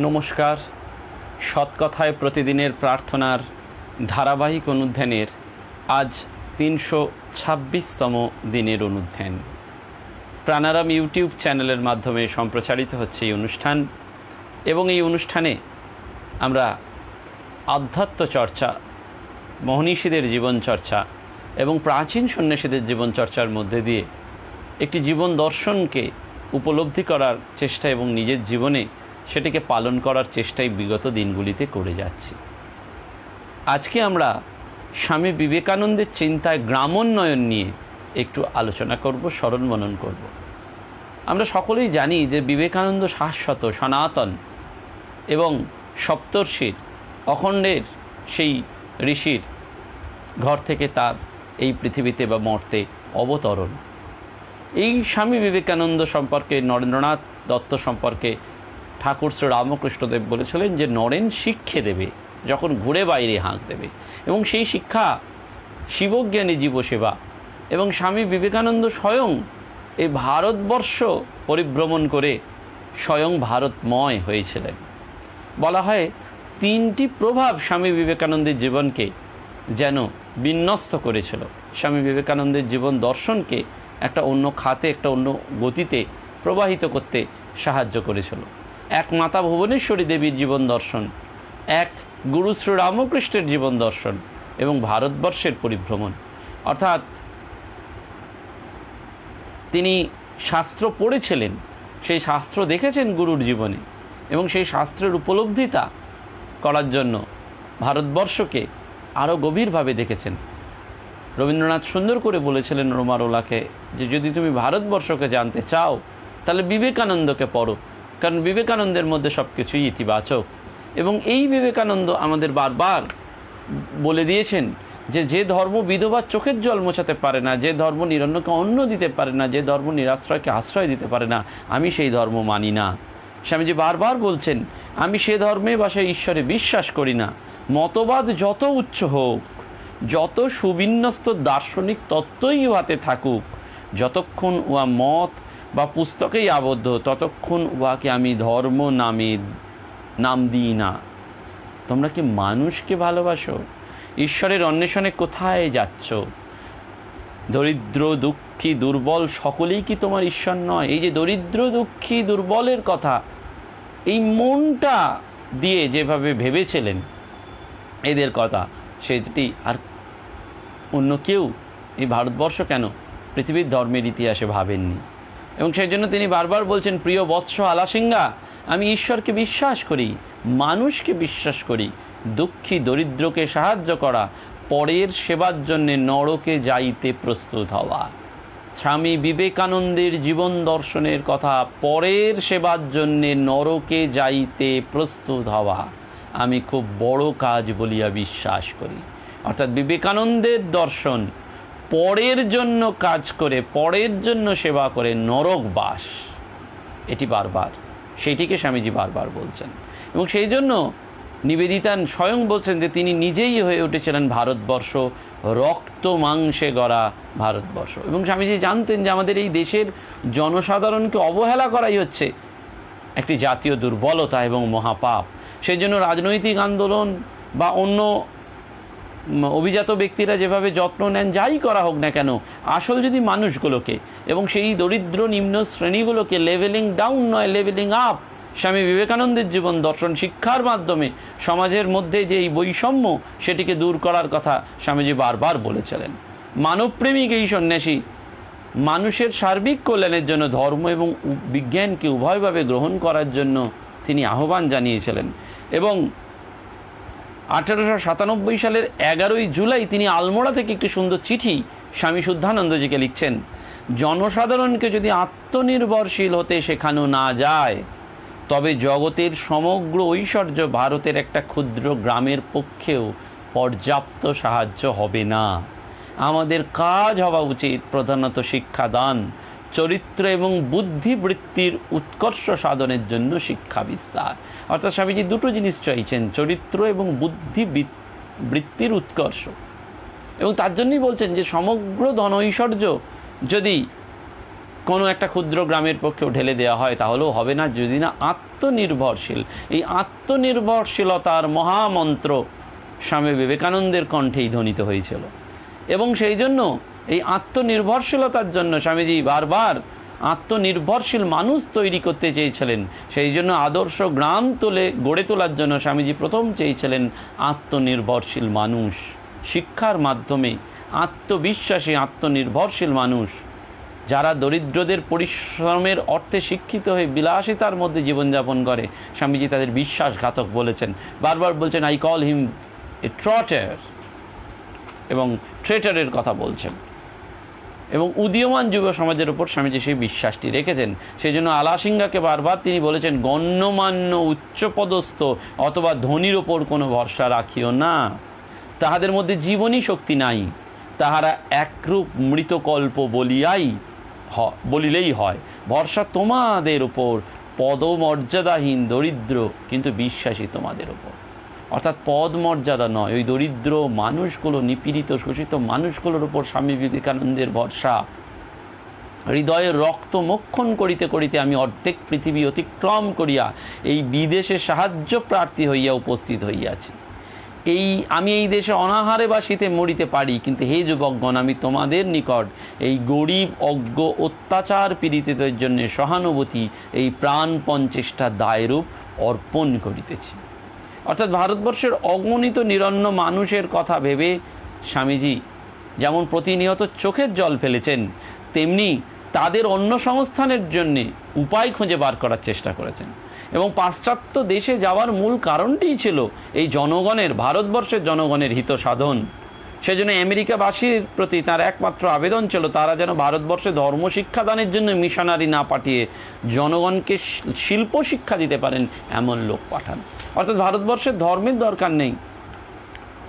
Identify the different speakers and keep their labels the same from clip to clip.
Speaker 1: নমস্কার। সৎকথায় প্রতিদিনের প্রার্থনার ধারাবাহিক অনুধ্যানের আজ ৩২৬তম দিনের অনুধ্যান প্রাণারাম ইউটিউব চ্যানেলের মাধ্যমে সম্প্রচারিত হচ্ছে এই অনুষ্ঠান। এবং এই অনুষ্ঠানে আমরা আধ্যাত্ম চর্চা, মহনীষীদের জীবন চর্চা এবং প্রাচীন সন্ন্যাসীদের জীবন চর্চার মধ্যে দিয়ে একটি জীবন দর্শনকে উপলব্ধি করার চেষ্টা এবং নিজের জীবনে সেটিকে পালন করার চেষ্টাই বিগত দিনগুলিতে করে যাচ্ছি। আজকে আমরা স্বামী বিবেকানন্দের চিন্তায় গ্রামোন্নয়ন নিয়ে একটু আলোচনা করব, স্মরণ মনন করব। আমরা সকলেই জানি যে বিবেকানন্দ শাশ্বত, সনাতন এবং সপ্তর্ষির, অখণ্ডের সেই ঋষির ঘর থেকে তার এই পৃথিবীতে বা মর্তে অবতরণ। এই স্বামী বিবেকানন্দ সম্পর্কে, নরেন্দ্রনাথ দত্ত সম্পর্কে ঠাকুর শ্রী রামকৃষ্ণদেব বলেছিলেন যে নরেন শিক্ষে দেবে যখন ঘুরে বাইরে হাঁক দেবে, এবং সেই শিক্ষা শিবজ্ঞানী জীবসেবা। এবং স্বামী বিবেকানন্দ স্বয়ং এই ভারতবর্ষ পরিভ্রমণ করে স্বয়ং ভারতময় হয়েছিলেন। বলা হয় তিনটি প্রভাব স্বামী বিবেকানন্দের জীবনকে যেন বিন্যস্ত করেছিল, স্বামী বিবেকানন্দের জীবন দর্শনকে একটা অন্য খাতে, একটা অন্য গতিতে প্রবাহিত করতে সাহায্য করেছিল। এক মাতা ভুবনেশ্বরী দেবীর জীবন দর্শন, এক গুরু শ্রী রামকৃষ্ণের জীবন দর্শন এবং ভারতবর্ষের পরিভ্রমণ। অর্থাৎ তিনি শাস্ত্র পড়েছিলেন, সেই শাস্ত্র দেখেছেন গুরুর জীবনে এবং সেই শাস্ত্রের উপলব্ধিতা করার জন্য ভারতবর্ষকে আরও গভীরভাবে দেখেছেন। রবীন্দ্রনাথ সুন্দর করে বলেছিলেন রোমারোলাকে যে যদি তুমি ভারতবর্ষকে জানতে চাও তাহলে বিবেকানন্দকে পড়ো, কারণ বিবেকানন্দের মধ্যে সব কিছুই ইতিবাচক। এবং এই বিবেকানন্দ আমাদের বারবার বলে দিয়েছেন যে যে ধর্ম বিধবার চোখের জল মোছাতে পারে না, যে ধর্ম নিরন্নকে অন্ন দিতে পারে না, যে ধর্ম নিরাশ্রয়কে আশ্রয় দিতে পারে না, আমি সেই ধর্ম মানি না। স্বামীজি বারবার বলছেন আমি সে ধর্মে বা সে ঈশ্বরে বিশ্বাস করি না। মতবাদ যত উচ্চ হোক, যত সুবিন্যস্ত দার্শনিক তত্ত্বই উহাতে থাকুক, যতক্ষণ উহা মত বা পুস্তকেই আবদ্ধ ততক্ষণ উহাকে আমি ধর্ম নাম দিই না। তোমরা কি মানুষকে ভালোবাসো? ঈশ্বরের অন্বেষণে কোথায় যাচ্ছ? দরিদ্র, দুঃখী, দুর্বল সকলেই কি তোমার ঈশ্বর নয়? এই যে দরিদ্র, দুঃখী, দুর্বলের কথা এই মনটা দিয়ে যেভাবে ভেবেছিলেন এদের কথা, সেটি আর অন্য কেউ এই ভারতবর্ষ কেন পৃথিবীর ধর্মের ইতিহাসে ভাবেননি। এবং সেই জন্য তিনি বারবার বলছেন প্রিয় বৎস আলাসিঙ্গা, আমি ঈশ্বরকে বিশ্বাস করি, মানুষকে বিশ্বাস করি, দুঃখী দরিদ্রকে সাহায্য করা, পরের সেবার জন্যে নরকে যাইতে প্রস্তুত হওয়া। স্বামী বিবেকানন্দের জীবন দর্শনের কথা, পরের সেবার জন্যে নরকে যাইতে প্রস্তুত হওয়া আমি খুব বড় কাজ বলিয়া বিশ্বাস করি। অর্থাৎ বিবেকানন্দের দর্শন পরের জন্য কাজ করে, পরের জন্য সেবা করে নরকবাস, এটি বারবার, সেটিকে স্বামীজি বারবার বলছেন। এবং সেই জন্য নিবেদিতা স্বয়ং বলছেন যে তিনি নিজেই হয়ে উঠেছিলেন ভারতবর্ষ, রক্ত মাংসে গড়া ভারতবর্ষ। এবং স্বামীজি জানতেন যে আমাদের এই দেশের জনসাধারণকে অবহেলা করাই হচ্ছে একটি জাতীয় দুর্বলতা এবং মহাপাপ। সেই জন্য রাজনৈতিক আন্দোলন বা অন্য অভিজাত ব্যক্তিরা যেভাবে যত্ন নেন, যাই করা হোক না কেন, আসল যদি মানুষগুলোকে এবং সেই দরিদ্র নিম্ন শ্রেণীগুলোকে লেভেলিং ডাউন নয়, লেভেলিং আপ, স্বামী বিবেকানন্দের জীবন দর্শন শিক্ষার মাধ্যমে সমাজের মধ্যে যে এই বৈষম্য সেটিকে দূর করার কথা স্বামীজি বারবার বলেছিলেন। মানবপ্রেমিক এই সন্ন্যাসী মানুষের সার্বিক কল্যাণের জন্য ধর্ম এবং বিজ্ঞানকে উভয়ভাবে গ্রহণ করার জন্য তিনি আহ্বান জানিয়েছিলেন। এবং 1897 সালের 11 জুলাই তিনি আলমোড়া থেকে একটি সুন্দর চিঠি স্বামী শুদ্ধানন্দজিকে লিখছেন, জনসাধারণকে যদি আত্মনির্ভরশীল হতে শেখানো না যায় তবে জগতের সমগ্র ঐশ্বর্য ভারতের একটা ক্ষুদ্র গ্রামের পক্ষেও পর্যাপ্ত সাহায্য হবে না। আমাদের কাজ হওয়া উচিত প্রধানত শিক্ষাদান, চরিত্র এবং বুদ্ধিবৃত্তির উৎকর্ষ সাধনের জন্য শিক্ষা বিস্তার। অর্থাৎ স্বামীজি দুটো জিনিস চাইছেন, চরিত্র এবং বুদ্ধিবৃত্তির উৎকর্ষ। এবং তার জন্যই বলছেন যে সমগ্র ধন ঐশ্বর্য যদি কোনো একটা ক্ষুদ্র গ্রামের পক্ষেও ঢেলে দেওয়া হয় তাহলেও হবে না যদি না আত্মনির্ভরশীল, এই আত্মনির্ভরশীলতার মহামন্ত্র স্বামী বিবেকানন্দের কণ্ঠেই ধ্বনিত হয়েছিল। এবং সেই জন্য এই আত্মনির্ভরশীলতার জন্য স্বামীজি বারবার আত্মনির্ভরশীল মানুষ তৈরি করতে চেয়েছিলেন। সেই জন্য আদর্শ গ্রাম গড়ে তোলার জন্য স্বামীজি প্রথম চেয়েছিলেন আত্মনির্ভরশীল মানুষ। শিক্ষার মাধ্যমে আত্মবিশ্বাসী আত্মনির্ভরশীল মানুষ, যারা দরিদ্রদের পরিশ্রমের অর্থে শিক্ষিত হয়ে বিলাসিতার মধ্যে জীবনযাপন করে, স্বামীজি তাদের বিশ্বাসঘাতক বলেছেন। বারবার বলছেন I call him A trotter, এবং ট্রেটারের কথা বলছেন। এবং উদীয়মান যুব সমাজের উপর স্বামীজি সেই বিশ্বাসটি রেখেছেন। সেই জন্য আলাসিঙ্গাকে বারবার তিনি বলেছেন গণ্যমান্য উচ্চপদস্থ অথবা ধনীর ওপর কোনো ভরসা রাখিও না, তাহাদের মধ্যে জীবনী শক্তি নাই, তাহারা একরূপ মৃতকল্প বলিলেই হয়। ভরসা তোমাদের উপর, পদমর্যাদাহীন দরিদ্র কিন্তু বিশ্বাসী তোমাদের উপর। অর্থাৎ পদ মর্যাদা নয়, ওই দরিদ্র মানুষগুলো, নিপীড়িত শোষিত মানুষগুলোর উপর স্বামী বিবেকানন্দের ভরসা। হৃদয়ের রক্ত মক্ষণ করিতে করিতে আমি অর্ধেক পৃথিবী অতিক্রম করিয়া এই বিদেশে সাহায্য প্রার্থী হইয়া উপস্থিত হইয়াছি। আমি এই দেশে অনাহারে বা শীতে মরিতে পারি, কিন্তু হে যুবকগণ, আমি তোমাদের নিকট এই গরিব অজ্ঞ অত্যাচার পীড়িতদের জন্য সহানুভূতি, এই প্রাণপণ চেষ্টা দায়রূপ অর্পণ করিতেছি। অর্থাৎ ভারতবর্ষের অগণিত নিরন্ন মানুষের কথা ভেবে স্বামীজি যেমন প্রতিনিয়ত চোখের জল ফেলেছেন, তেমনি তাদের অন্য সংস্থানের জন্যে উপায় খুঁজে বার করার চেষ্টা করেছেন। এবং পাশ্চাত্য দেশে যাওয়ার মূল কারণটিই ছিল এই জনগণের, ভারতবর্ষের জনগণের হিত সাধন। সেজন্য আমেরিকাবাসীর প্রতি তার একমাত্র আবেদন ছিল তারা যেন ভারতবর্ষে ধর্ম শিক্ষাদানের জন্য মিশনারি না পাঠিয়ে জনগণকে শিল্প শিক্ষা দিতে পারেন এমন লোক পাঠান। অর্থাৎ ভারতবর্ষের ধর্মের দরকার নেই।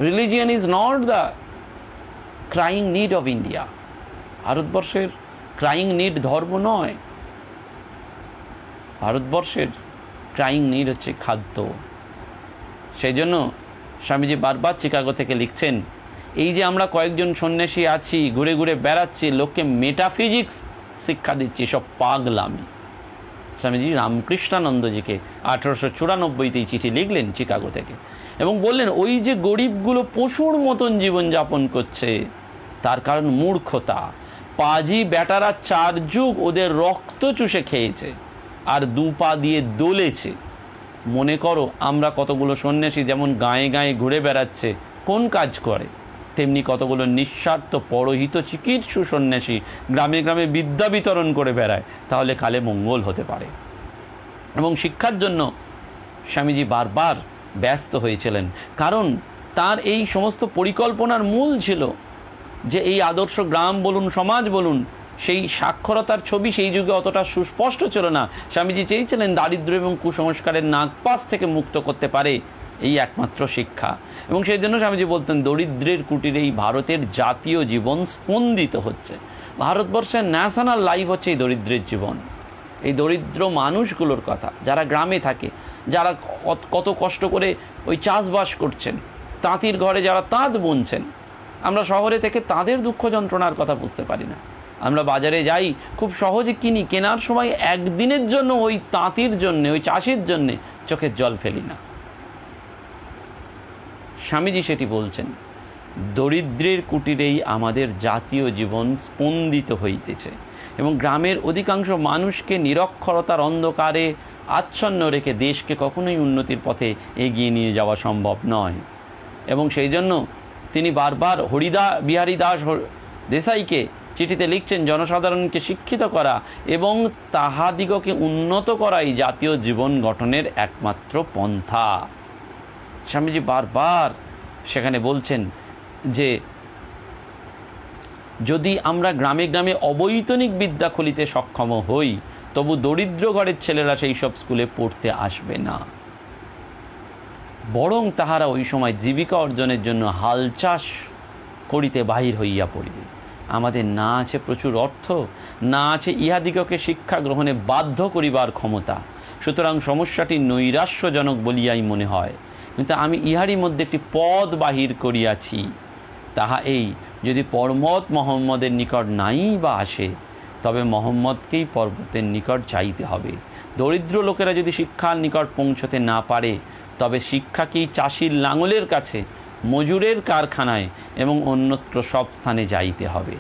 Speaker 1: Religion is not the crying need of India. ভারতবর্ষের ক্রাইং নিড ধর্ম নয়, ভারতবর্ষের ক্রাইং নিড হচ্ছে খাদ্য। সেই জন্য স্বামীজি বারবার চিকাগো থেকে লিখছেন, এই যে আমরা কয়েকজন সন্ন্যাসী আছি, ঘুরে ঘুরে বেড়াচ্ছি, লোককে মেটাফিজিক্স শিক্ষা দিচ্ছি, সব পাগলামি। স্বামীজি রামকৃষ্ণানন্দজিকে 1894তেই চিঠি লিখলেন চিকাগো থেকে, এবং বললেন ওই যে গরিবগুলো পশুর মতন জীবনযাপন করছে তার কারণ মূর্খতা। পাজি বেটারা 4 যুগ ওদের রক্ত চুষে খেয়েছে আর 2 পা দিয়ে দোলেছে। মনে করো আমরা কতগুলো সন্ন্যাসী যেমন গায়ে গায়ে ঘুরে বেড়াচ্ছে, কোন কাজ করে, তেমনি কতগুলো নিঃস্বার্থ পরহিত চিকিৎসু সন্ন্যাসী গ্রামে গ্রামে বিদ্যা বিতরণ করে বেড়ায়, তাহলে কালে মঙ্গল হতে পারে। এবং শিক্ষার জন্য স্বামীজি বারবার ব্যস্ত হয়েছিলেন, কারণ তার এই সমস্ত পরিকল্পনার মূল ছিল যে এই আদর্শ গ্রাম বলুন, সমাজ বলুন, সেই সাক্ষরতার ছবি সেই যুগে অতটা সুস্পষ্ট ছিল না। স্বামীজি চেয়েছিলেন দারিদ্র্য এবং কুসংস্কারের নাগপাশ থেকে মুক্ত করতে পারে এই একমাত্র শিক্ষা। এবং সেই জন্য স্বামীজি বলতেন দরিদ্রের কুটিরে এই ভারতের জাতীয় জীবন স্পন্দিত হচ্ছে। ভারতবর্ষের ন্যাশনাল লাইফ হচ্ছে এই দরিদ্রের জীবন। এই দরিদ্র মানুষগুলোর কথা, যারা গ্রামে থাকে, যারা কত কষ্ট করে ওই চাষবাস করছেন, তাঁতির ঘরে যারা তাঁত বুনছেন, আমরা শহরে থেকে তাদের দুঃখ যন্ত্রণার কথা বুঝতে পারি না। আমরা বাজারে যাই, খুব সহজে কিনি, কেনার সময় একদিনের জন্য ওই তাঁতির জন্যে, ওই চাষির জন্যে চোখের জল ফেলি না। স্বামীজি সেটি বলছেন, দরিদ্রের কুটিরেই আমাদের জাতীয় জীবন স্পন্দিত হইতেছে। এবং গ্রামের অধিকাংশ মানুষকে নিরক্ষরতার অন্ধকারে আচ্ছন্ন রেখে দেশকে কখনোই উন্নতির পথে এগিয়ে নিয়ে যাওয়া সম্ভব নয়। এবং সেই জন্য তিনি বারবার বিহারী দাস দেশাইকে চিঠিতে লিখছেন জনসাধারণকে শিক্ষিত করা এবং তাহাদিগকে উন্নত করাই জাতীয় জীবন গঠনের একমাত্র পন্থা। স্বামীজি বারবার সেখানে বলছেন যে যদি আমরা গ্রামে গ্রামে অবৈতনিক বিদ্যা খুলিতে সক্ষম হই, তবু দরিদ্র ঘরের ছেলেরা সেই সব স্কুলে পড়তে আসবে না, বরং তাহারা ওই সময় জীবিকা অর্জনের জন্য হাল চাষ করিতে বাহির হইয়া পড়িবে। আমাদের না আছে প্রচুর অর্থ, না আছে ইহাদিগকে শিক্ষা গ্রহণে বাধ্য করিবার ক্ষমতা। সুতরাং সমস্যাটি নৈরাশ্যজনক বলিয়াই মনে হয়, কিন্তু আমি ইহারই মধ্যে একটি পদ বাহির করিয়াছি, তাহা এই, যদি পরমত মোহাম্মদের নিকট নাই বা আসে, তবে মোহাম্মদকেই পর্বতের নিকট যাইতে হবে। দরিদ্র লোকেরা যদি শিক্ষার নিকট পৌঁছতে না পারে, তবে শিক্ষাকেই চাষির লাঙলের কাছে, মজুরের কারখানায় এবং অন্যত্র সব স্থানে যাইতে হবে।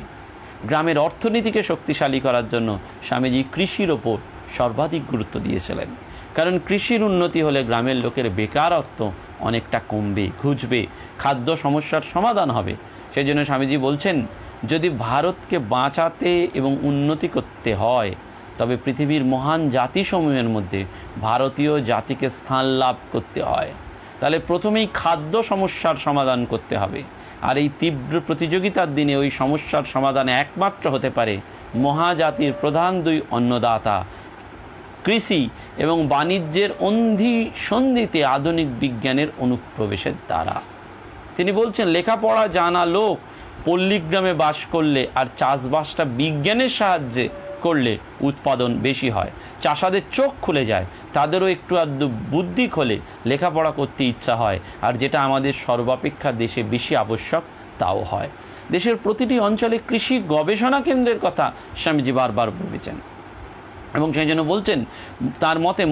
Speaker 1: গ্রামের অর্থনীতিকে শক্তিশালী করার জন্য স্বামীজি কৃষির ওপর সর্বাধিক গুরুত্ব দিয়েছিলেন। কারণ কৃষির উন্নতি হলে গ্রামের লোকের বেকারত্ব অনেকটা কমবে, ঘুচবে, খাদ্য সমস্যার সমাধান হবে। সেই জন্য স্বামীজি বলছেন, যদি ভারতকে বাঁচাতে এবং উন্নতি করতে হয়, তবে পৃথিবীর মহান জাতিসমূহের মধ্যে ভারতীয় জাতিকে স্থান লাভ করতে হয়, তাহলে প্রথমেই খাদ্য সমস্যার সমাধান করতে হবে। আর এই তীব্র প্রতিযোগিতার দিনে ওই সমস্যার সমাধান একমাত্র হতে পারে মহাজাতির প্রধান দুই অন্নদাতা কৃষি এবং বাণিজ্যের সন্ধিতে আধুনিক বিজ্ঞানের অনুপ্রবেশের দ্বারা। তিনি বলছেন, লেখাপড়া জানা লোক পল্লীগ্রামে বাস করলে আর চাষবাসটা বিজ্ঞানের সাহায্যে করলে উৎপাদন বেশি হয়, চাষাদের চোখ খুলে যায়, তাদেরও একটু আধটু বুদ্ধি খোলে, লেখাপড়া করতে ইচ্ছা হয়, আর যেটা আমাদের সর্বাপেক্ষা দেশে বেশি আবশ্যক তাও হয়। দেশের প্রতিটি অঞ্চলে কৃষি গবেষণা কেন্দ্রের কথা স্বামীজি বারবার ভেবেছেন এবং সেই জন্য বলছেন, তার মতে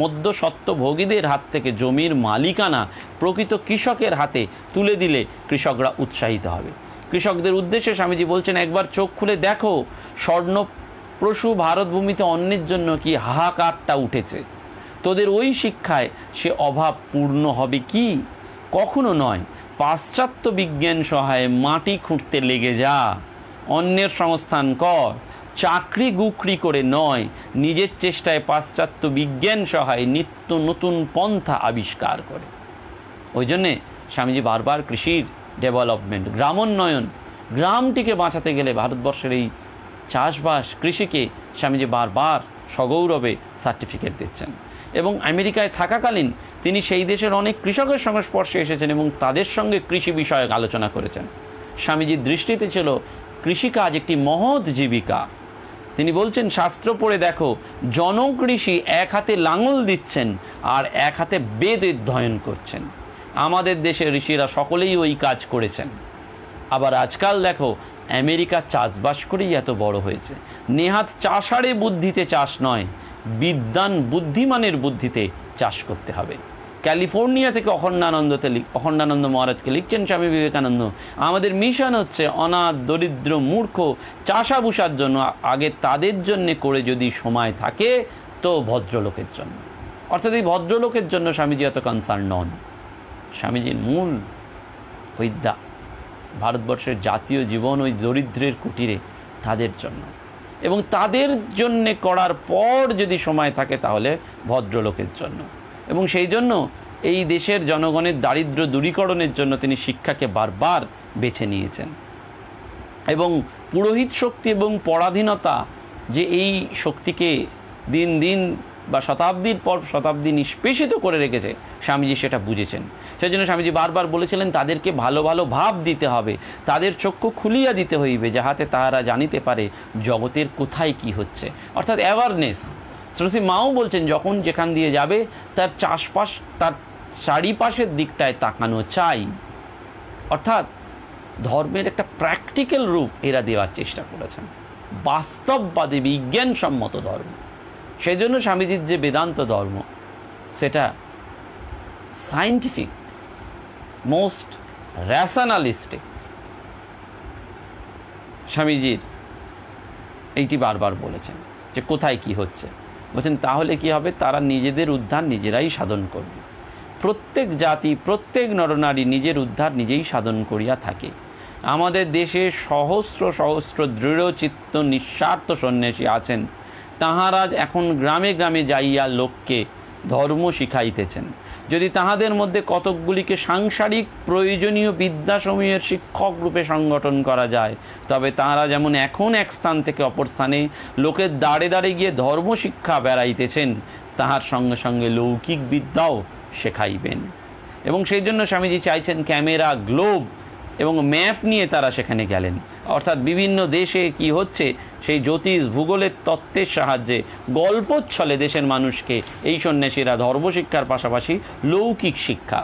Speaker 1: মধ্যস্বত্বভোগীদের হাত থেকে জমির মালিকানা প্রকৃত কৃষকের হাতে তুলে দিলে কৃষকরা উৎসাহিত হবে। কৃষকদের উদ্দেশ্যে স্বামীজি বলছেন, একবার চোখ খুলে দেখো, স্বর্ণপ্রসূ ভারতভূমিতে অন্যের জন্য কি হাহাকারটা উঠেছে। তোদের ওই শিক্ষায় সে অভাব পূর্ণ হবে কি? কখনো নয়। পাশ্চাত্য বিজ্ঞান সহায়ে মাটি খুঁড়তে লেগে যা, অন্যের সংস্থান কর, চাকরি গুকরি করে নয়, নিজের চেষ্টায় পাশ্চাত্য বিজ্ঞান সহায়ে নিত্য নতুন পন্থা আবিষ্কার করে। ওই জন্যে স্বামীজি বারবার কৃষির ডেভেলপমেন্ট, গ্রামোন্নয়ন, গ্রামটিকে বাঁচাতে গেলে ভারতবর্ষের এই চাষবাস, কৃষিকে স্বামীজি বারবার সগৌরবে সার্টিফিকেট দিচ্ছেন। এবং আমেরিকায় থাকাকালীন তিনি সেই দেশের অনেক কৃষকের সংস্পর্শে এসেছেন এবং তাদের সঙ্গে কৃষি বিষয়ক আলোচনা করেছেন। স্বামীজির দৃষ্টিতে ছিল কৃষিকাজ একটি মহৎ জীবিকা। তিনি বলছেন, শাস্ত্র পড়ে দেখো, জনক ঋষি এক হাতে লাঙল দিচ্ছেন আর এক হাতে বেদ অধ্যয়ন করছেন। আমাদের দেশের ঋষিরা সকলেই ওই কাজ করেছেন। আবার আজকাল দেখো, আমেরিকা চাষবাস করেই এত বড় হয়েছে। নেহাত চাষারে বুদ্ধিতে চাষ নয়, বুদ্ধিমানের বুদ্ধিতে চাষ করতে হবে। ক্যালিফোর্নিয়া থেকে অখণ্ডানন্দ মহারাজকে লিখছেন স্বামী বিবেকানন্দ, আমাদের মিশন হচ্ছে অনাথ, দরিদ্র, মূর্খ চাষাভুষার জন্য আগে তাদের জন্যে করে যদি সময় থাকে তো ভদ্রলোকের জন্য। অর্থাৎ এই ভদ্রলোকের জন্য স্বামীজি এত কনসার্ন নন। স্বামীজির মূল হইদ্যা ভারতবর্ষের জাতীয় জীবন ওই দরিদ্রের কুটিরে, তাদের জন্য, এবং তাদের জন্যে করার পর যদি সময় থাকে তাহলে ভদ্রলোকের জন্য। এবং সেই জন্য এই দেশের জনগণের দারিদ্র্য দূরীকরণের জন্য তিনি শিক্ষাকে বারবার বেছে নিয়েছেন। এবং পুরোহিত শক্তি এবং পরাধীনতা যে এই শক্তিকে দিন দিন বা শতাব্দীর পর শতাব্দী নিষ্পেষিত করে রেখেছে, স্বামীজি সেটা বুঝেছেন। সেই জন্য স্বামীজি বারবার বলেছিলেন, তাদেরকে ভালো ভালো ভাব দিতে হবে, তাদের চক্ষু খুলিয়া দিতে হইবে, যাহাতে তাহারা জানিতে পারে জগতের কোথায় কি হচ্ছে। অর্থাৎ অ্যাওয়ারনেস। শ্রী মাও বলছেন, যখন যেখান দিয়ে যাবে তার চাষবাস, তার চারিপাশের দিকটায় তাকানো চাই। অর্থাৎ ধর্মের একটা প্র্যাকটিক্যাল রূপ এরা দেওয়ার চেষ্টা করেছেন, বাস্তববাদী বিজ্ঞানসম্মত ধর্ম। সেই জন্য স্বামীজির যে বেদান্ত ধর্ম, সেটা সায়েন্টিফিক, মোস্ট র্যাশনালিস্টিক। স্বামীজির এইটি বারবার বলেছেন যে কোথায় কি হচ্ছে। বলছেন, তাহলে কি হবে? তারা নিজেদের উদ্ধার নিজেরাই সাধন করবে। প্রত্যেক জাতি, প্রত্যেক নরনারী নিজের উদ্ধার নিজেই সাধন করিয়া থাকে। আমাদের দেশে সহস্র সহস্র দৃঢ়চিত্ত নিঃস্বার্থ সন্ন্যাসী আছেন, তাহারা এখন গ্রামে গ্রামে যাইয়া লোককে ধর্ম শিখাইতেছেন। যদি তাহাদের মধ্যে কতকগুলিকে সাংসারিক প্রয়োজনীয় বিদ্যাসমূহের শিক্ষক রূপে সংগঠন করা যায়, তবে তাঁরা যেমন এখন এক স্থান থেকে অপর স্থানে লোকের দাঁড়ে দাঁড়ে গিয়ে ধর্মশিক্ষা বেড়াইতেছেন, তাহার সঙ্গে সঙ্গে লৌকিক বিদ্যাও শেখাইবেন। এবং সেই জন্য স্বামীজি চাইছেন ক্যামেরা, গ্লোব এবং ম্যাপ নিয়ে তারা সেখানে গেলেন। অর্থাৎ বিভিন্ন দেশে কি হচ্ছে সেই জ্যোতিষ ভূগোলের তত্ত্বের সাহায্যে গল্পচ্ছলে দেশের মানুষকে এই সন্ন্যাসীরা ধর্মশিক্ষার পাশাপাশি লৌকিক শিক্ষা।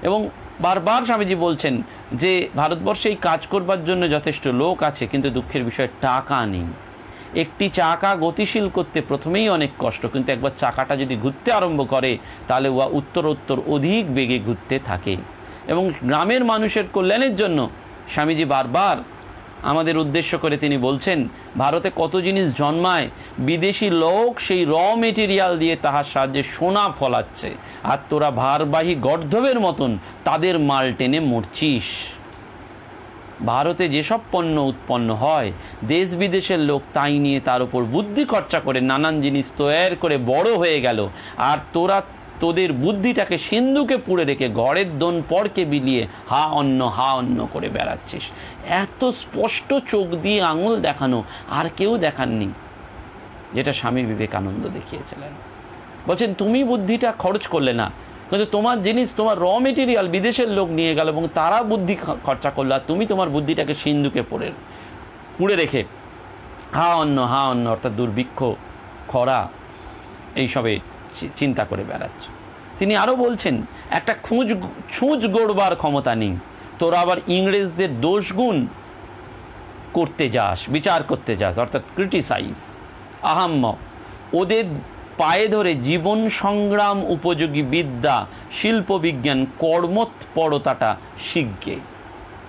Speaker 1: এবং বারবার স্বামীজি বলছেন, যে ভারতবর্ষে এই কাজ করবার জন্য যথেষ্ট লোক আছে, কিন্তু দুঃখের বিষয় টাকা নেই। একটি চাকা গতিশীল করতে প্রথমেই অনেক কষ্ট, কিন্তু একবার চাকাটা যদি ঘুরতে আরম্ভ করে তাহলে উহা উত্তরোত্তর অধিক বেগে ঘুরতে থাকে। এবং গ্রামের মানুষের কল্যাণের জন্য স্বামীজি বারবার আমাদের উদ্দেশ্য করে তিনি বলছেন, ভারতে কত জিনিস জন্মায়, বিদেশি লোক সেই র মেটেরিয়াল দিয়ে তাহার সাহায্যে সোনা ফলাচ্ছে, আর তোরা ভারবাহী গর্ধবের মতন তাদের মাল টেনে মরছিস। ভারতে যেসব পণ্য উৎপন্ন হয়, দেশ বিদেশের লোক তাই নিয়ে তার উপর বুদ্ধি খরচা করে নানান জিনিস তৈরি করে বড় হয়ে গেল, আর তোরা তোদের বুদ্ধিটাকে সিন্ধুকে পুড়ে রেখে ঘরের দোন পরকে বিলিয়ে হা অন্ন করে বেড়াচ্ছিস। এত স্পষ্ট চোখ দিয়ে আঙুল দেখানো আর কেউ দেখাননি, যেটা স্বামী বিবেকানন্দ দেখিয়েছিলেন। বলছেন তুমি বুদ্ধিটা খরচ করলে না, কিন্তু তোমার জিনিস, তোমার র মেটেরিয়াল বিদেশের লোক নিয়ে গেল এবং তারা বুদ্ধি খরচা করলো, আর তুমি তোমার বুদ্ধিটাকে সিন্ধুকে পুড়ে রেখে হা অন্ন অর্থাৎ দুর্ভিক্ষ, খরা এইসবে চিন্তা করে বেড়াচ্ছ। তিনি আরও বলছেন, একটা ছুঁচ গড়বার ক্ষমতা নেই, তোরা আবার ইংরেজদের দোষগুণ করতে যাস, বিচার করতে যাস, অর্থাৎ ক্রিটিসাইজ আহাম্ম, ওদের পায়ে ধরে জীবন সংগ্রাম উপযোগী বিদ্যা, শিল্প বিজ্ঞান, কর্মৎপরতাটা শিখবে।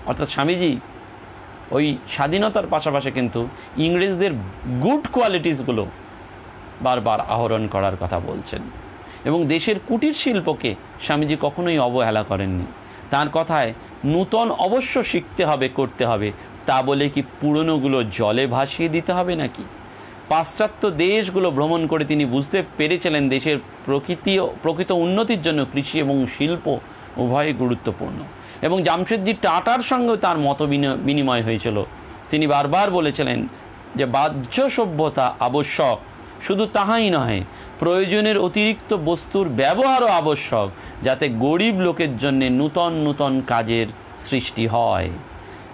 Speaker 1: অর্থাৎ স্বামীজি ওই স্বাধীনতার পাশাপাশি কিন্তু ইংরেজদের গুড কোয়ালিটিসগুলো বারবার আহরণ করার কথা বলছেন। এবং দেশের কুটির শিল্পকে স্বামীজি কখনোই অবহেলা করেননি। তার কথায় নূতন অবশ্য শিখতে হবে, করতে হবে, তা বলে কি পুরনোগুলো জলে ভাসিয়ে দিতে হবে নাকি? পাশ্চাত্য দেশগুলো ভ্রমণ করে তিনি বুঝতে পেরেছিলেন দেশের প্রকৃত উন্নতির জন্য কৃষি এবং শিল্প উভয়ই গুরুত্বপূর্ণ। এবং জামশেদজি টাটার সঙ্গেও তার মত বিনিময় হয়েছিল। তিনি বারবার বলেছিলেন যে বাহ্য সভ্যতা আবশ্যক, শুধু তাহাই নহে, প্রয়োজনের অতিরিক্ত বস্তুর ব্যবহারও আবশ্যক, যাতে গরিব লোকের জন্য নূতন কাজের সৃষ্টি হয়।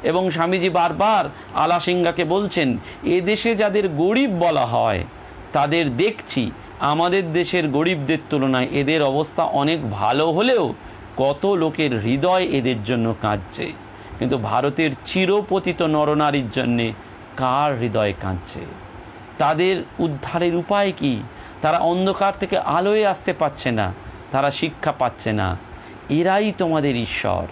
Speaker 1: এবং স্বামীজি বারবার আলাসিঙ্গাকে বলছেন, এদেশে যাদের গরিব বলা হয় তাদের দেখছি আমাদের দেশের গরিবদের তুলনায় এদের অবস্থা অনেক ভালো হলেও কত লোকের হৃদয় এদের জন্য কাঁদছে, কিন্তু ভারতের চিরপতিত নরনারীর জন্যে কার হৃদয় কাঁদছে? তাদের উদ্ধারের উপায় কি? তারা অন্ধকার থেকে আলোয় আসতে পারছে না, তারা শিক্ষা পাচ্ছে না। এরাই তোমাদের ঈশ্বর,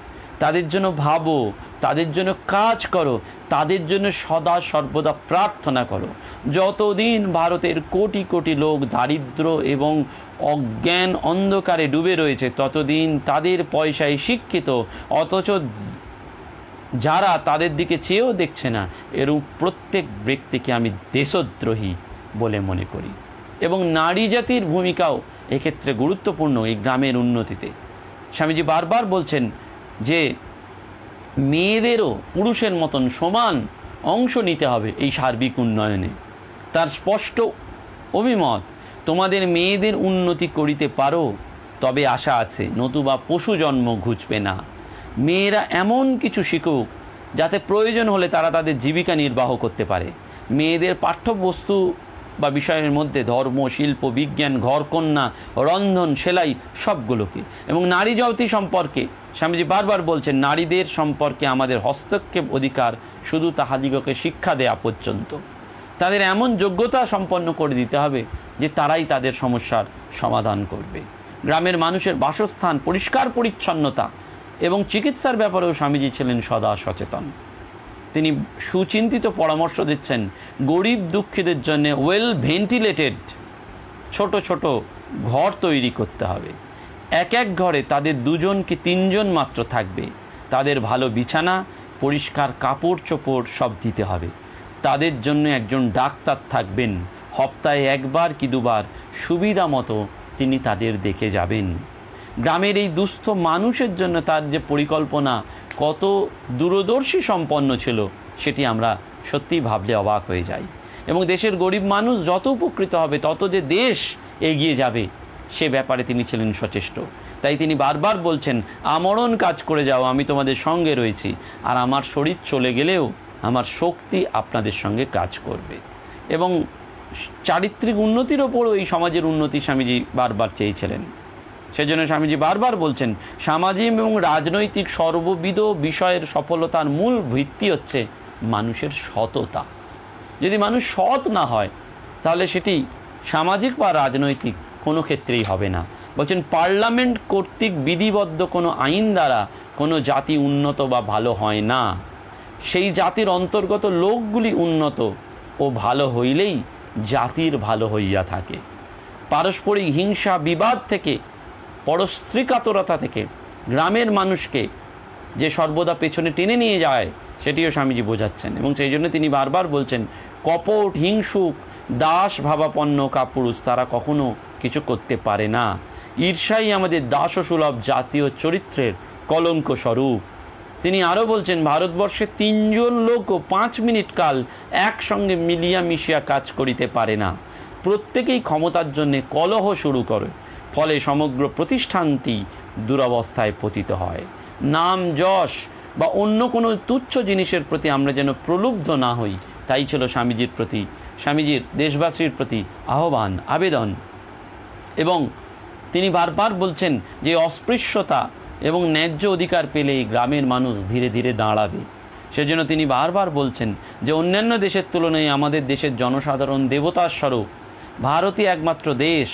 Speaker 1: তাদের জন্য ভাবো, তাদের জন্য কাজ করো, তাদের জন্য সদা সর্বদা প্রার্থনা করো। যতদিন ভারতের কোটি কোটি লোক দারিদ্র এবং অজ্ঞান অন্ধকারে ডুবে রয়েছে, ততদিন তাদের পয়সায় শিক্ষিত, অথচ যারা তাদের দিকে চেয়েও দেখছে না, এরূপ প্রত্যেক ব্যক্তিকে আমি দেশদ্রোহী বলে মনে করি। এবং নারী জাতির ভূমিকাও এক্ষেত্রে গুরুত্বপূর্ণ এই গ্রামের উন্নতিতে। স্বামীজি বারবার বলছেন যে মেয়েদেরও পুরুষের মতন সমান অংশ নিতে হবে এই সার্বিক উন্নয়নে। তার স্পষ্ট অভিমত, তোমাদের মেয়েদের উন্নতি করিতে পারো তবে আশা আছে, নতুবা পশু জন্ম ঘুচবে না। মেয়েরা এমন কিছু শিখুক যাতে প্রয়োজন হলে তারা তাদের জীবিকা নির্বাহ করতে পারে। মেয়েদের পাঠ্যবস্তু বা বিষয়ের মধ্যে ধর্ম, শিল্প, বিজ্ঞান, ঘরকন্যা, রন্ধন, সেলাই সবগুলোকে। এবং নারী জাতি সম্পর্কে স্বামীজি বারবার বলছেন, নারীদের সম্পর্কে আমাদের হস্তক্ষেপ অধিকার শুধু তাহাদিগকে শিক্ষা দেয়া পর্যন্ত। তাদের এমন যোগ্যতা সম্পন্ন করে দিতে হবে যে তারাই তাদের সমস্যার সমাধান করবে। গ্রামের মানুষের বাসস্থান, পরিষ্কার পরিচ্ছন্নতা এবং চিকিৎসার ব্যাপারেও স্বামীজি ছিলেন সদা সচেতন। তিনি সুচিন্তিত পরামর্শ দিচ্ছেন, গরিব দুঃখীদের জন্য ওয়েল ভেন্টিলেটেড ছোট ছোট ঘর তৈরি করতে হবে। এক এক ঘরে তাদের 2জন কি 3জন মাত্র থাকবে। তাদের ভালো বিছানা, পরিষ্কার কাপড় চোপড় সব দিতে হবে। তাদের জন্য একজন ডাক্তার থাকবেন, সপ্তাহে 1বার কি 2বার সুবিধা মতো তিনি তাদের দেখে যাবেন। গ্রামের এই দুস্থ মানুষের জন্য তার যে পরিকল্পনা কত দূরদর্শী সম্পন্ন ছিল, সেটি আমরা সত্যিই ভাবলে অবাক হয়ে যাই। এবং দেশের গরিব মানুষ যত উপকৃত হবে তত যে দেশ এগিয়ে যাবে, সে ব্যাপারে তিনি ছিলেন সচেষ্ট। তাই তিনি বারবার বলছেন, আমরণ কাজ করে যাও, আমি তোমাদের সঙ্গে রয়েছি, আর আমার শরীর চলে গেলেও আমার শক্তি আপনাদের সঙ্গে কাজ করবে। এবং চারিত্রিক উন্নতির ওপরও এই সমাজের উন্নতি স্বামীজি বারবার চেয়েছিলেন। সেজন্য স্বামীজি বারবার বলছেন সামাজিক এবং রাজনৈতিক সর্ববিধ বিষয়ের সফলতার মূল ভিত্তি হচ্ছে মানুষের সততা। যদি মানুষ সৎ না হয় তাহলে সেটি সামাজিক বা রাজনৈতিক কোনো ক্ষেত্রেই হবে না। বলছেন পার্লামেন্ট কর্তৃক বিধিবদ্ধ কোনো আইন দ্বারা কোনো জাতি উন্নত বা ভালো হয় না। সেই জাতির অন্তর্গত লোকগুলি উন্নত ও ভালো হইলেই জাতির ভালো হইয়া থাকে। পারস্পরিক হিংসা বিবাদ থেকে, পরশ্রীকাতরতা থেকে গ্রামের মানুষকে যে সর্বদা পেছনে টেনে নিয়ে যায় সেটিও স্বামীজি বোঝাচ্ছেন। এবং সেই জন্য তিনি বারবার বলছেন কপট, হিংসুক, দাস ভাবাপন্ন কাপুরুষ তারা কখনো কিছু করতে পারে না। ঈর্ষাই আমাদের দাসসুলভ জাতীয় চরিত্রের কলঙ্ক স্বরূপ। তিনি আরও বলছেন ভারতবর্ষে 3 জন লোকও 5 মিনিট কাল একসঙ্গে মিলিয়া মিশিয়া কাজ করিতে পারে না। প্রত্যেকেই ক্ষমতার জন্যে কলহ শুরু করে, ফলে সমগ্র প্রতিষ্ঠানটি দুরবস্থায় পতিত হয়। নাম, যশ বা অন্য কোনো তুচ্ছ জিনিসের প্রতি আমরা যেন প্রলুব্ধ না হই, তাই ছিল স্বামীজির দেশবাসীর প্রতি আহ্বান, আবেদন। এবং তিনি বারবার বলছেন যে অস্পৃশ্যতা এবং ন্যায্য অধিকার পেলেই গ্রামের মানুষ ধীরে ধীরে দাঁড়াবে। সেজন্য তিনি বারবার বলছেন যে অন্যান্য দেশের তুলনায় আমাদের দেশের জনসাধারণ দেবতার স্বরূপ। ভারতই একমাত্র দেশ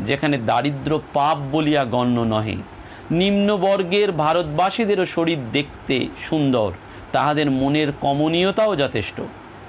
Speaker 1: যেখানে দারিদ্র পাপ বলিয়া গণ্য নহে। নিম্নবর্গের ভারতবাসীদেরও শরীর দেখতে সুন্দর, তাহাদের মনের কমনীয়তাও যথেষ্ট,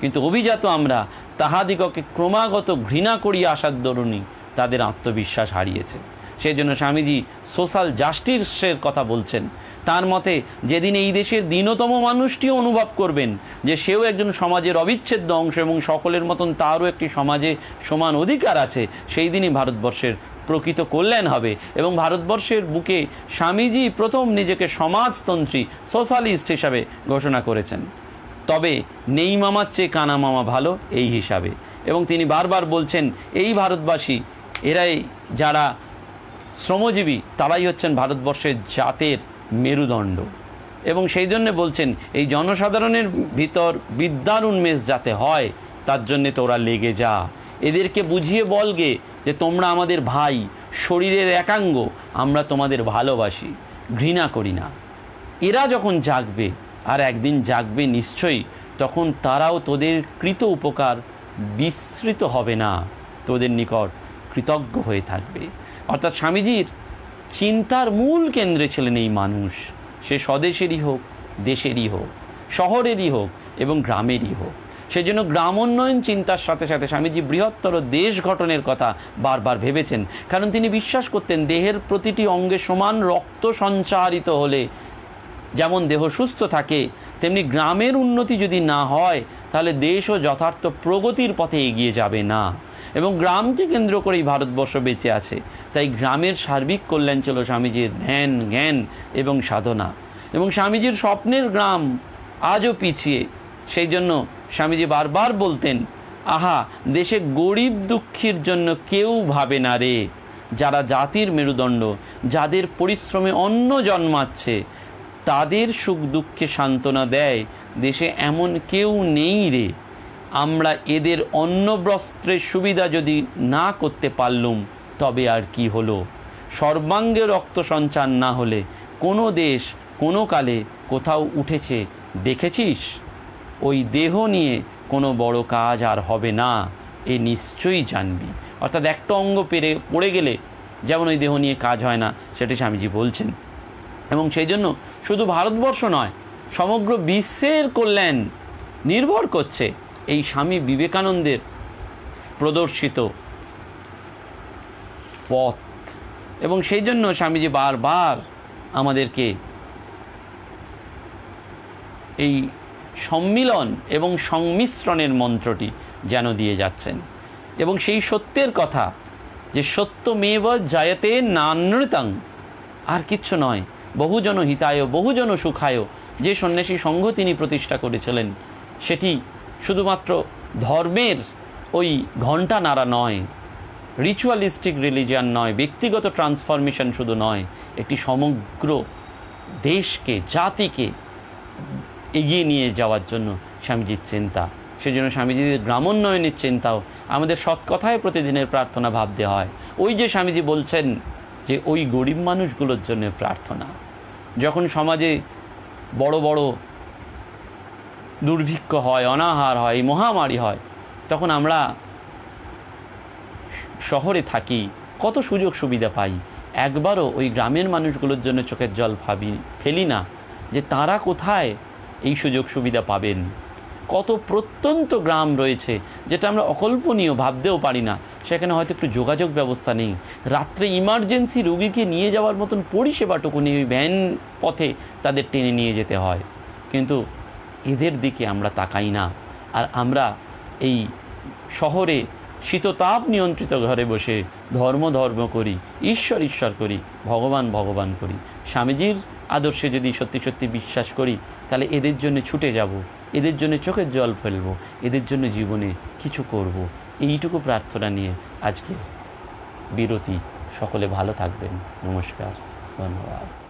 Speaker 1: কিন্তু অভিজাত আমরা তাহাদিগকে ক্রমাগত ঘৃণা করিয়া আসার দরুণই তাদের আত্মবিশ্বাস হারিয়েছে। সেই জন্য স্বামীজি সোশ্যাল জাস্টিসের কথা বলছেন। তার মতে যেদিন এই দেশের দীনতম মানুষটিও অনুভব করবেন যে সেও একজন সমাজের অবিচ্ছেদ্য অংশ এবং সকলের মতন তারও একটি সমাজে সমান অধিকার আছে, সেই দিনই ভারতবর্ষের প্রকৃত কল্যাণ হবে। এবং ভারতবর্ষের বুকে স্বামীজি প্রথম নিজেকে সমাজতন্ত্রী, সোশ্যালিস্ট হিসাবে ঘোষণা করেছেন। তবে নেই মামার চেয়ে কানা মামা ভালো, এই হিসাবে। এবং তিনি বারবার বলছেন এই ভারতবাসী, এরাই যারা শ্রমজীবী, তারাই হচ্ছেন ভারতবর্ষের জাতের মেরুদণ্ড। এবং সেই জন্যে বলছেন এই জনসাধারণের ভিতর বিদ্যার উন্মেষ যাতে হয় তার জন্যে তোরা লেগে যা, এদেরকে বুঝিয়ে বলগে যে তোমরা আমাদের ভাই, শরীরের একাঙ্গ, আমরা তোমাদের ভালোবাসি, ঘৃণা করি না। এরা যখন জাগবে, আর একদিন জাগবে নিশ্চয়ই, তখন তারাও তোদের কৃত উপকার বিস্মৃত হবে না, তোদের নিকট কৃতজ্ঞ হয়ে থাকবে। অর্থাৎ স্বামীজির চিন্তার মূল কেন্দ্রে ছিলেন এই মানুষ, সে স্বদেশেরই হোক, দেশেরই হোক, শহরেরই হোক এবং গ্রামেরই হোক। সেজন্য গ্রামোন্নয়ন চিন্তার সাথে সাথে স্বামীজি বৃহত্তর দেশ গঠনের কথা বারবার ভেবেছেন। কারণ তিনি বিশ্বাস করতেন দেহের প্রতিটি অঙ্গে সমান রক্ত সঞ্চারিত হলে যেমন দেহ সুস্থ থাকে, তেমনি গ্রামের উন্নতি যদি না হয় তাহলে দেশও যথার্থ প্রগতির পথে এগিয়ে যাবে না। এবং গ্রামকে কেন্দ্র করেই ভারতবর্ষ বেঁচে আছে। তাই গ্রামের সার্বিক কল্যাণ ছিল স্বামীজির ধ্যান, জ্ঞান এবং সাধনা। এবং স্বামীজির স্বপ্নের গ্রাম আজও পিছিয়ে। সেই জন্য স্বামীজি বারবার বলতেন, আহা দেশে গরিব দুঃখীর জন্য কেউ ভাবে না রে। যারা জাতির মেরুদণ্ড, যাদের পরিশ্রমে অন্ন জন্মাচ্ছে, তাদের সুখ দুঃখে সান্ত্বনা দেয় দেশে এমন কেউ নেই রে। আমরা এদের অন্ন বস্ত্রের সুবিধা যদি না করতে পারলুম তবে আর কি হলো। সর্বাঙ্গে রক্ত সঞ্চার না হলে কোনো দেশ কোনো কালে কোথাও উঠেছে দেখেছিস? ওই দেহ নিয়ে কোনো বড় কাজ আর হবে না, এ নিশ্চয়ই জানবি। অর্থাৎ একটা অঙ্গ পড়ে গেলে যেমন ওই দেহ নিয়ে কাজ হয় না, সেটি স্বামীজি বলছেন। এবং সেই জন্য শুধু ভারতবর্ষ নয়, সমগ্র বিশ্বের কল্যাণ নির্ভর করছে এই স্বামী বিবেকানন্দের প্রদর্শিত পথ। এবং সেই জন্য স্বামীজি বারবার আমাদেরকে এই সম্মিলন এবং সংমিশ্রণের মন্ত্রটি যেন দিয়ে যাচ্ছেন। এবং সেই সত্যের কথা যে সত্যমেব জয়তে নানৃতং, আর কিচ্ছু নয়। বহুজন হিতায় বহুজন সুখায় যে সন্ন্যাসী সংঘ তিনি প্রতিষ্ঠা করেছিলেন, সেটি শুধুমাত্র ধর্মের ওই ঘণ্টা নাড়া নয়, রিচুয়ালিস্টিক রিলিজিয়ান নয়, ব্যক্তিগত ট্রান্সফরমেশন শুধু নয়, একটি সমগ্র দেশকে, জাতিকে এগিয়ে নিয়ে যাওয়ার জন্য স্বামীজির চিন্তা। সেজন্য স্বামীজির গ্রামোন্নয়নের চিন্তাও আমাদের সৎ কথায় প্রতিদিনের প্রার্থনা ভাবতে হয়। ওই যে স্বামীজি বলছেন যে ওই গরিব মানুষগুলোর জন্য প্রার্থনা। যখন সমাজে বড় বড় দুর্ভিক্ষ হয়, অনাহার হয়, মহামারী হয়, তখন আমরা শহরে থাকি, কত সুযোগ সুবিধা পাই, একবারও ওই গ্রামের মানুষগুলোর জন্য চোখের জল ফেলি না যে তারা কোথায় এই সুযোগ সুবিধা পাবেন। কত প্রত্যন্ত গ্রাম রয়েছে যেটা আমরা অকল্পনীয়, ভাবতেও পারি না। সেখানে হয়তো একটু যোগাযোগ ব্যবস্থা নেই, রাত্রে ইমার্জেন্সি রোগীকে নিয়ে যাওয়ার মতন পরিষেবাটুকু নেই, ওই ভ্যান পথে তাদের টেনে নিয়ে যেতে হয়। কিন্তু এদের দিকে আমরা তাকাই না, আর আমরা এই শহরে শীততাপ নিয়ন্ত্রিত ঘরে বসে ধর্ম ধর্ম করি, ঈশ্বর ঈশ্বর করি, ভগবান ভগবান করি। স্বামীজির আদর্শে যদি সত্যি সত্যি বিশ্বাস করি, তাহলে এদের জন্য ছুটে যাব, এদের জন্য চোখের জল ফেলবো, এদের জন্য জীবনে কিছু করব। এইটুকু প্রার্থনা নিয়ে আজকে বিরতি। সকলে ভালো থাকবেন। নমস্কার, ধন্যবাদ।